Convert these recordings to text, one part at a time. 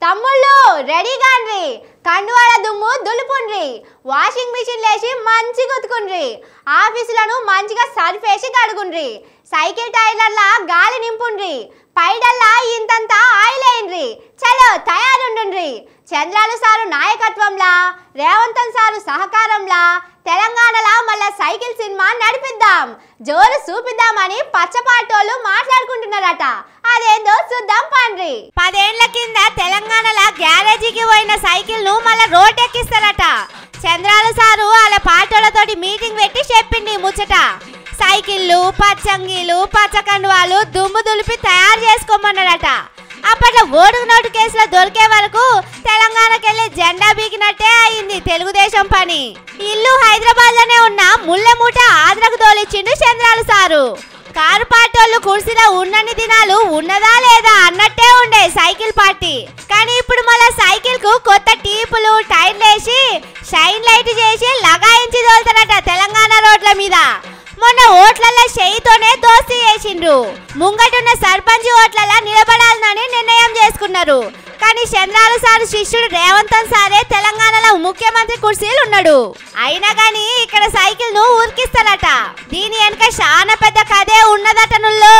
తమ్ముళ్ళు రెడీగాండ్రి కండువాల దుమ్ము దులుపుండ్రి washing machine లేసి మంచిగా ఉతుకుండ్రి ఆఫీసులను మంచిగా సర్ఫేసి కడుగుండ్రి సైకిల్ టైర్లల్లా గాలి నింపుండ్రి పైడల్లా ఇంతంత ఆయిల్ వేయండ్రి చలో తయారుండుండ్రి చంద్రాలు సారు నాయకత్వంలా రేవంతన్ సారు సహకారంలా తెలంగాణలో మళ్ళా సైకిల్ సినిమా నడిపిద్దాం జోరు చూపిద్దామని పచ్చపాటోళ్ళు మాట్లాడుకుంటున్నారట అదేందో చూద్దాం పండ్రి 10 ఏళ్ల కింద తెలంగాణలో గ్యారేజీకి పోయిన సైకిల్ ను మళ్ళా రోడ్ ఎక్కిస్తారట చంద్రాలు సారు వాళ్ళ పాటోళ్ళతోటి మీటింగ్ పెట్టి చెప్పింది ముచ్చట సైకిళ్ళు పచ్చంగీలు పచ్చకండువాలు దుమ్ము దులిపి తయారు చేసుకోమన్నాడట అప్పట్లో ఓడుగు నోటు కేసులో దొరికే వరకు తెలంగాణకెళ్ళి జెండా బీకినట్టే అయింది తెలుగుదేశం పని ఇల్లు హైదరాబాద్ లోనే ఉన్న ముళ్ళమూట ఆంధ్రకు తోలిచ్చిండు చంద్రాలు సారు కారు పార్టీలు కుర్చీలో ఉన్నన్ని దినాలు ఉన్నదా లేదా అన్నట్టే ఉండే సైకిల్ పార్టీ కానీ ఇప్పుడు మళ్ళా సైకిల్ కు కొత్త టీపులు టైర్లు వేసి షైన్ లైట్ చేసి లగాయించి తోలుతారట తెలంగాణ రోడ్ల మీద మొన్న ఓట్లల్లో షెయితోనే దోస్తీ చేసిండ్రు ముంగటున్న సర్పంచ్ ఓట్లలో నిలబడాలని నిర్ణయం చేసుకున్నారు కానీ చంద్రాలు సారు శిష్యుడు రేవంతన్ సారే తెలంగాణలో ముఖ్యమంత్రి కుర్చీలు ఉన్నాడు అయినా గానీ ఇక్కడ సైకిల్ ను ఉరికిస్తారట దీని వెనక చాలా పెద్ద కథే ఉన్నదట నుల్లో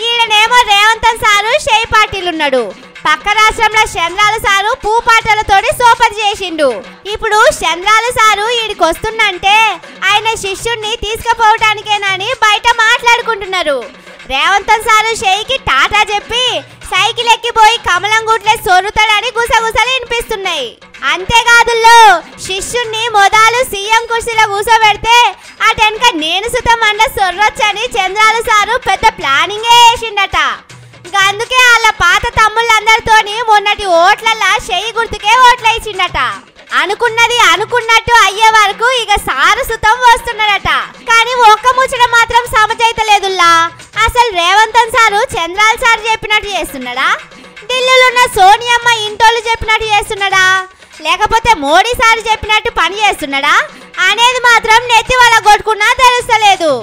ఈయనేమో రేవంతన్ సారు షెయి పార్టీలున్నాడు పక్క రాష్ట్రంలో చంద్రాలు సారు పూపాటలతోటి సోపతి చేసిండు ఇప్పుడు చంద్రాలు సారు ఈడికి వస్తుందంటే ఆయన శిష్యుడిని తీసుకుపోవటానికేనని బయట మాట్లాడుకుంటున్నారు రేవంతన్ సారు షెయికి టాటా చెప్పి సైకిల్ ఎక్కిపోయి కమలం గుట్లే సొరుతాడని గుసగుసలు వినిపిస్తున్నాయి అంతేకాదుల్లో శిష్యుడిని మొదలు సీఎం కుర్చీలో కూర్చోబెడితే అటెనక నేను సుతమండ సొర్రొచ్చని చంద్రాలు సారు పెద్ద ప్లానింగే వేసిండట అందుకే వాళ్ళ పాత తమ్ముళ్ళందరితోని మొన్నటి ఓట్లల్లా షెయి గుర్తుకే ఓట్లేసిండట అనుకున్నది అనుకున్నట్టు అయ్యే వరకు ఇక సారు సుతం వస్తున్నాడట కానీ ఒక్క ముచ్చట మాత్రం సమజైతలేదుల్లా అసలు రేవంతన్ సారు చంద్రాలు సారు చెప్పినట్టు చేస్తున్నాడా ఢిల్లీలో ఉన్న సోనియమ్మ ఇంటోళ్ళు చెప్పినట్టు చేస్తున్నాడా లేకపోతే మోడీ సారు చెప్పినట్టు పని చేస్తున్నాడా అనేది మాత్రం నెత్తి వాళ్ళ కొట్టుకున్నా తెలుస్తలేదు.